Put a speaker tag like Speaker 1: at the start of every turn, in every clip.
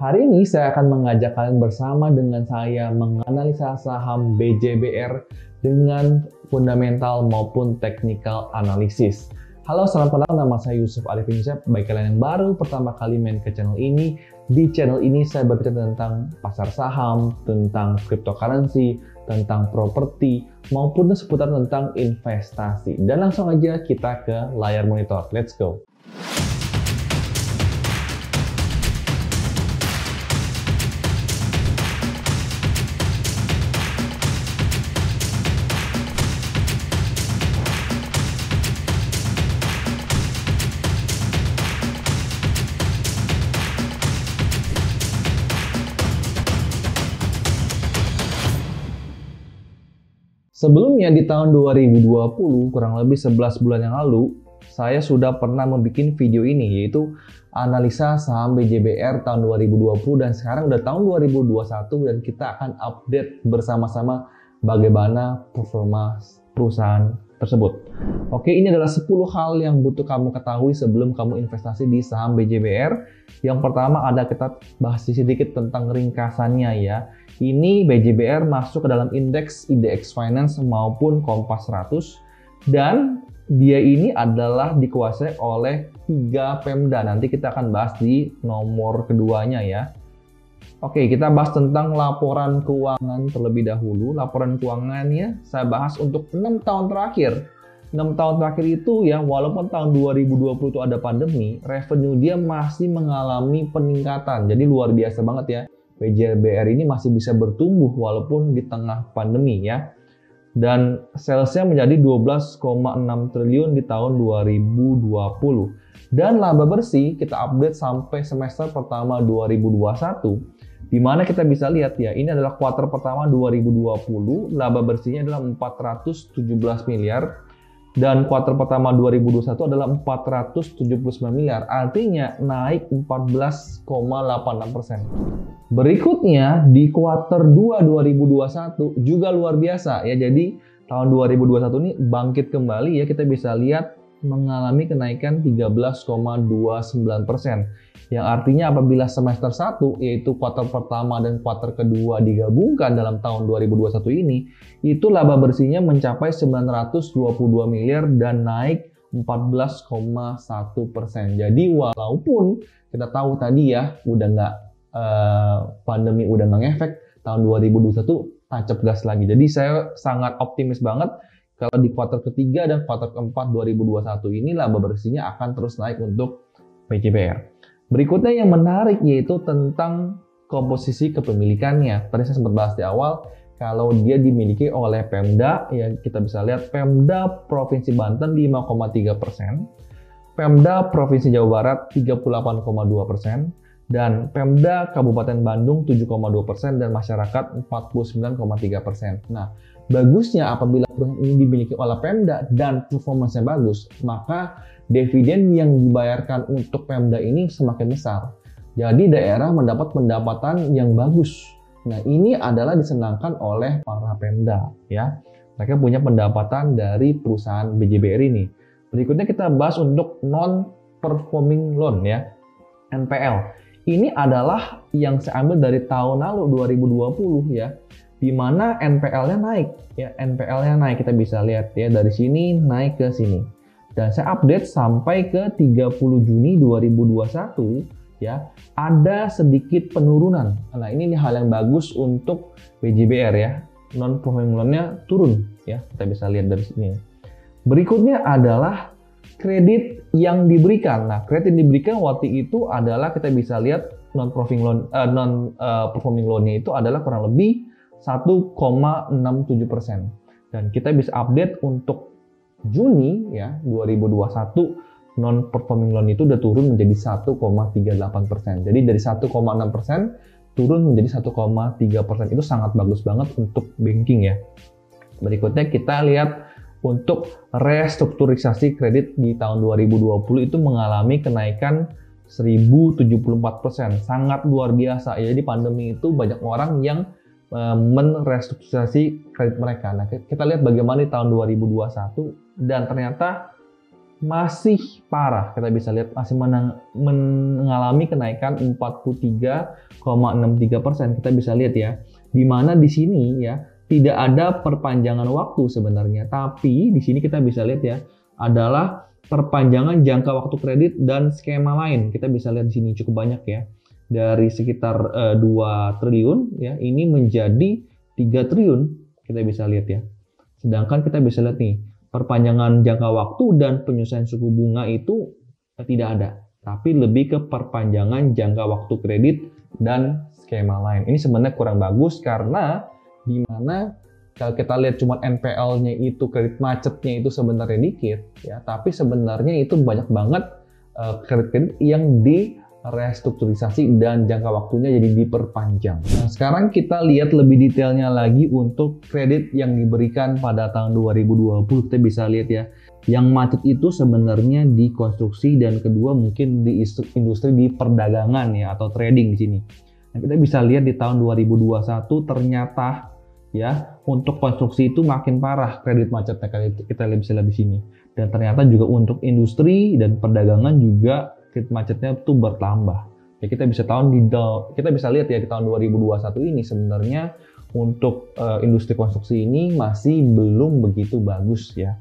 Speaker 1: Hari ini saya akan mengajak kalian bersama dengan saya menganalisa saham BJBR dengan fundamental maupun technical analysis. Halo, salam kenal, nama saya Yusuf Arifin Yusuf. Bagi kalian yang baru pertama kali main ke channel ini, di channel ini saya berbicara tentang pasar saham, tentang cryptocurrency, tentang properti, maupun seputar tentang investasi. Dan langsung aja kita ke layar monitor. Let's go! Sebelumnya di tahun 2020, kurang lebih 11 bulan yang lalu, saya sudah pernah membuat video ini, yaitu analisa saham BJBR tahun 2020, dan sekarang udah tahun 2021 dan kita akan update bersama-sama bagaimana performa perusahaan tersebut. Oke, ini adalah 10 hal yang butuh kamu ketahui sebelum kamu investasi di saham BJBR. Yang pertama ada, kita bahas sedikit tentang ringkasannya ya. Ini BJBR masuk ke dalam indeks IDX Finance maupun Kompas 100, dan dia ini adalah dikuasai oleh 3 Pemda. Nanti kita akan bahas di nomor keduanya ya. Oke, kita bahas tentang laporan keuangan terlebih dahulu. Laporan keuangannya saya bahas untuk 6 tahun terakhir. 6 tahun terakhir itu ya, walaupun tahun 2020 itu ada pandemi, revenue dia masih mengalami peningkatan. Jadi luar biasa banget ya. BJBR ini masih bisa bertumbuh walaupun di tengah pandemi ya. Dan salesnya menjadi 12,6 triliun di tahun 2020. Dan laba bersih kita update sampai semester pertama 2021. Di mana kita bisa lihat ya, ini adalah kuartal pertama 2020, laba bersihnya adalah 417 miliar. Dan kuartal pertama 2021 adalah 479 miliar, artinya naik 14,86%. Berikutnya di kuartal 2 2021 juga luar biasa ya. Jadi tahun 2021 ini bangkit kembali ya, kita bisa lihat mengalami kenaikan 13,29%. Yang artinya apabila semester 1 yaitu kuartal pertama dan kuartal kedua digabungkan dalam tahun 2021 ini, itu laba bersihnya mencapai 922 miliar dan naik 14,1%. Jadi walaupun kita tahu tadi ya udah nggak pandemi udah nggak ngefek, tahun 2021 tancap gas lagi. Jadi saya sangat optimis banget kalau di kuartal ketiga dan kuartal keempat 2021 ini laba bersihnya akan terus naik untuk BJBR. Berikutnya yang menarik yaitu tentang komposisi kepemilikannya. Tadi saya sempat bahas di awal, kalau dia dimiliki oleh Pemda, ya kita bisa lihat Pemda Provinsi Banten 5,3%, Pemda Provinsi Jawa Barat 38,2%, dan Pemda Kabupaten Bandung 7,2%, dan masyarakat 49,3%. Nah, bagusnya apabila perusahaan ini dimiliki oleh Pemda dan performanya bagus, maka dividen yang dibayarkan untuk Pemda ini semakin besar. Jadi daerah mendapat pendapatan yang bagus. Nah, ini adalah disenangkan oleh para Pemda ya. Mereka punya pendapatan dari perusahaan BJBR ini. Berikutnya kita bahas untuk non-performing loan ya, NPL. Ini adalah yang saya ambil dari tahun lalu 2020 ya, di mana NPL-nya naik ya. NPL-nya naik, kita bisa lihat ya, dari sini naik ke sini. Dan saya update sampai ke 30 Juni 2021 ya, ada sedikit penurunan. Nah, ini hal yang bagus untuk BJBR ya. Non-performing loan-nya turun ya, kita bisa lihat dari sini. Berikutnya adalah kredit yang diberikan. Nah, kredit yang diberikan waktu itu adalah, kita bisa lihat non-performing loan-nya itu adalah kurang lebih 1,67%. Dan kita bisa update untuk Juni ya 2021, non-performing loan itu udah turun menjadi 1,38%. Jadi dari 1,6% turun menjadi 1,3%. Itu sangat bagus banget untuk banking ya. Berikutnya kita lihat untuk restrukturisasi kredit di tahun 2020 itu mengalami kenaikan 1074%. Sangat luar biasa ya. Jadi pandemi itu banyak orang yang merestrukturisasi kredit mereka. Nah, kita lihat bagaimana di tahun 2021, dan ternyata masih parah. Kita bisa lihat masih mengalami kenaikan 43,63%. Kita bisa lihat ya, di mana di sini ya tidak ada perpanjangan waktu sebenarnya, tapi di sini kita bisa lihat ya adalah perpanjangan jangka waktu kredit dan skema lain. Kita bisa lihat di sini cukup banyak ya. Dari sekitar 2 triliun ya, ini menjadi 3 triliun. Kita bisa lihat ya. Sedangkan kita bisa lihat nih, perpanjangan jangka waktu dan penyesuaian suku bunga itu tidak ada, tapi lebih ke perpanjangan jangka waktu kredit dan skema lain. Ini sebenarnya kurang bagus karena di mana kalau kita lihat cuma NPL-nya itu, kredit macetnya itu sebenarnya dikit ya, tapi sebenarnya itu banyak banget kredit-kredit yang restrukturisasi dan jangka waktunya jadi diperpanjang. Nah, sekarang kita lihat lebih detailnya lagi untuk kredit yang diberikan pada tahun 2020. Kita bisa lihat ya, yang macet itu sebenarnya di konstruksi dan kedua mungkin di industri di perdagangan ya atau trading di sini. Nah, kita bisa lihat di tahun 2021 ternyata ya untuk konstruksi itu makin parah kredit macetnya, kita bisa lihat di sini. Dan ternyata juga untuk industri dan perdagangan juga kredit macetnya itu bertambah. Ya, kita bisa lihat ya di tahun 2021 ini sebenarnya untuk industri konstruksi ini masih belum begitu bagus ya.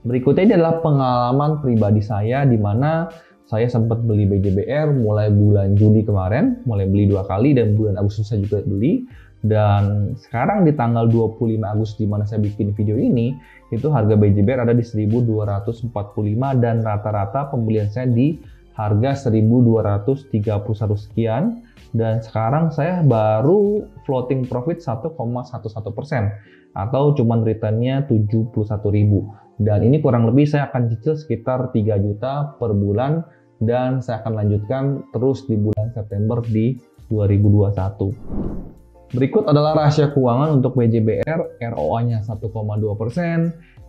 Speaker 1: Berikutnya ini adalah pengalaman pribadi saya di mana saya sempat beli BJBR mulai bulan Juli kemarin, mulai beli 2 kali dan bulan Agustus saya juga beli. Dan sekarang di tanggal 25 Agustus di mana saya bikin video ini, itu harga BJBR ada di 1.245 dan rata-rata pembelian saya di harga 1.231 sekian. Dan sekarang saya baru floating profit 1,11% atau cuman returnnya 71.000. Dan ini kurang lebih saya akan cicil sekitar 3 juta per bulan dan saya akan lanjutkan terus di bulan September di 2021. Berikut adalah rasio keuangan untuk BJBR, ROA-nya 1,2%,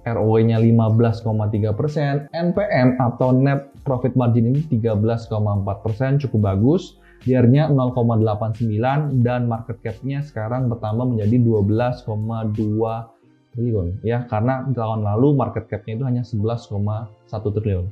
Speaker 1: ROE-nya 15,3%, NPM atau Net Profit Margin ini 13,4%, cukup bagus. DER-nya 0,89 dan market cap-nya sekarang bertambah menjadi 12,2 triliun. Ya, karena tahun lalu market cap-nya itu hanya 11,1 triliun.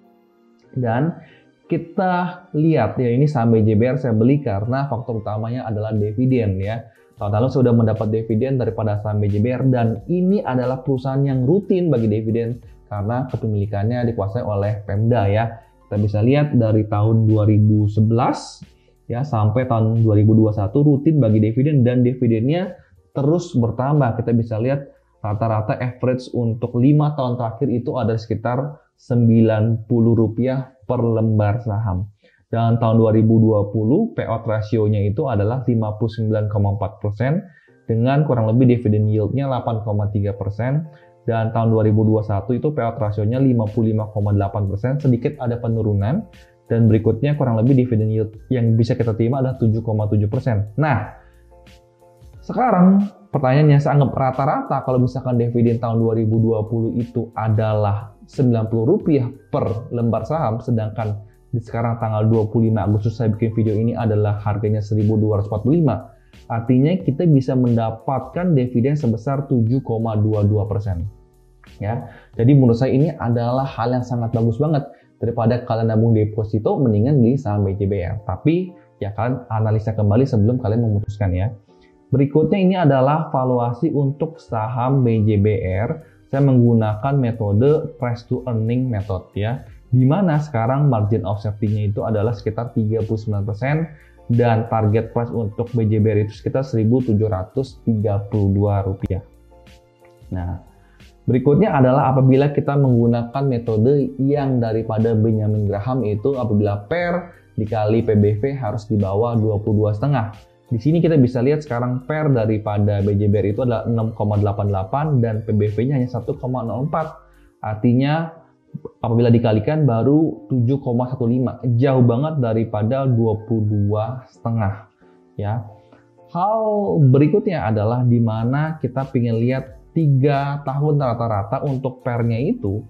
Speaker 1: Dan kita lihat ya, ini saham BJBR saya beli karena faktor utamanya adalah dividen ya. Tahun lalu saya sudah mendapat dividen daripada saham BJBR dan ini adalah perusahaan yang rutin bagi dividen karena kepemilikannya dikuasai oleh Pemda ya. Kita bisa lihat dari tahun 2011 ya sampai tahun 2021 rutin bagi dividen dan dividennya terus bertambah. Kita bisa lihat rata-rata average untuk 5 tahun terakhir itu ada sekitar Rp90 per lembar saham. Dan tahun 2020 payout ratio-nya itu adalah 59,4% dengan kurang lebih dividen yield-nya 8,3%. Dan tahun 2021 itu payout ratio-nya 55,8%, sedikit ada penurunan. Dan berikutnya kurang lebih dividen yield yang bisa kita terima adalah 7,7%. Nah, sekarang pertanyaannya saya anggap rata-rata kalau misalkan dividen tahun 2020 itu adalah Rp90 per lembar saham, sedangkan di sekarang tanggal 25 Agustus saya bikin video ini adalah harganya 1.245. Artinya kita bisa mendapatkan dividen sebesar 7,22%. Ya. Jadi menurut saya ini adalah hal yang sangat bagus banget. Daripada kalian nabung deposito, mendingan beli saham BJBR. Tapi ya kalian analisa kembali sebelum kalian memutuskan ya. Berikutnya ini adalah valuasi untuk saham BJBR. Saya menggunakan metode price to earning method ya. Di mana sekarang margin of safety-nya itu adalah sekitar 39% dan target price untuk BJBR itu sekitar Rp1.732. Nah, berikutnya adalah apabila kita menggunakan metode yang daripada Benjamin Graham itu apabila PER dikali PBV harus di bawah 22,5. Di sini kita bisa lihat sekarang PER daripada BJBR itu adalah 6,88 dan PBV-nya hanya 1,04. Artinya apabila dikalikan baru 7,15, jauh banget daripada 22,5 ya. Hal berikutnya adalah di mana kita ingin lihat 3 tahun rata-rata untuk PER-nya itu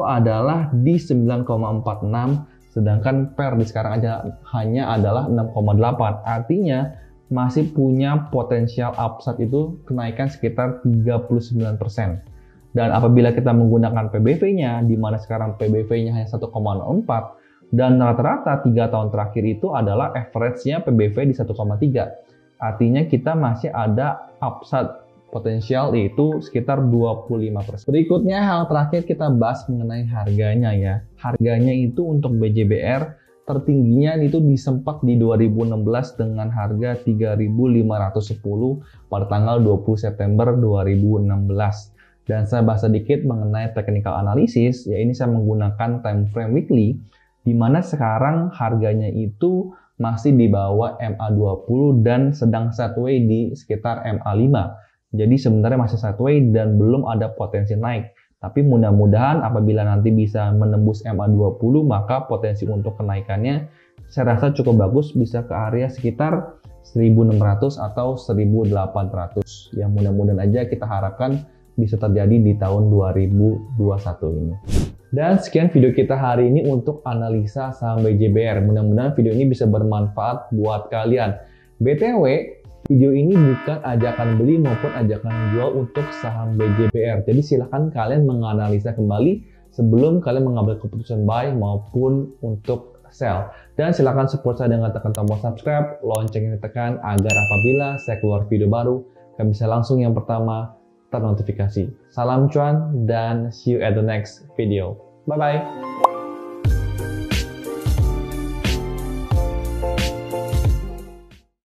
Speaker 1: adalah di 9,46, sedangkan PER di sekarang aja hanya adalah 6,8. Artinya masih punya potensial upside itu kenaikan sekitar 39%. Dan apabila kita menggunakan PBV-nya, di mana sekarang PBV-nya hanya 1,04, dan rata-rata 3 tahun terakhir itu adalah average-nya PBV di 1,3. Artinya kita masih ada upside potensial yaitu sekitar 25%. Berikutnya hal terakhir kita bahas mengenai harganya ya. Harganya itu untuk BJBR tertingginya itu disempat di 2016 dengan harga 3.510 pada tanggal 20 September 2016. Dan saya bahas sedikit mengenai technical analysis, ya ini saya menggunakan time frame weekly, di mana sekarang harganya itu masih di bawah MA20 dan sedang sideways di sekitar MA5. Jadi sebenarnya masih sideways dan belum ada potensi naik. Tapi mudah-mudahan apabila nanti bisa menembus MA20, maka potensi untuk kenaikannya saya rasa cukup bagus, bisa ke area sekitar 1.600 atau 1.800. Ya mudah-mudahan aja kita harapkan bisa terjadi di tahun 2021 ini. Dan sekian video kita hari ini untuk analisa saham BJBR. Mudah-mudahan video ini bisa bermanfaat buat kalian. BTW, video ini bukan ajakan beli maupun ajakan jual untuk saham BJBR. Jadi silahkan kalian menganalisa kembali sebelum kalian mengambil keputusan buy maupun untuk sell. Dan silahkan support saya dengan tekan tombol subscribe, loncengnya ditekan agar apabila saya keluar video baru, kalian bisa langsung yang pertama ternotifikasi. Salam cuan dan see you at the next video. Bye-bye.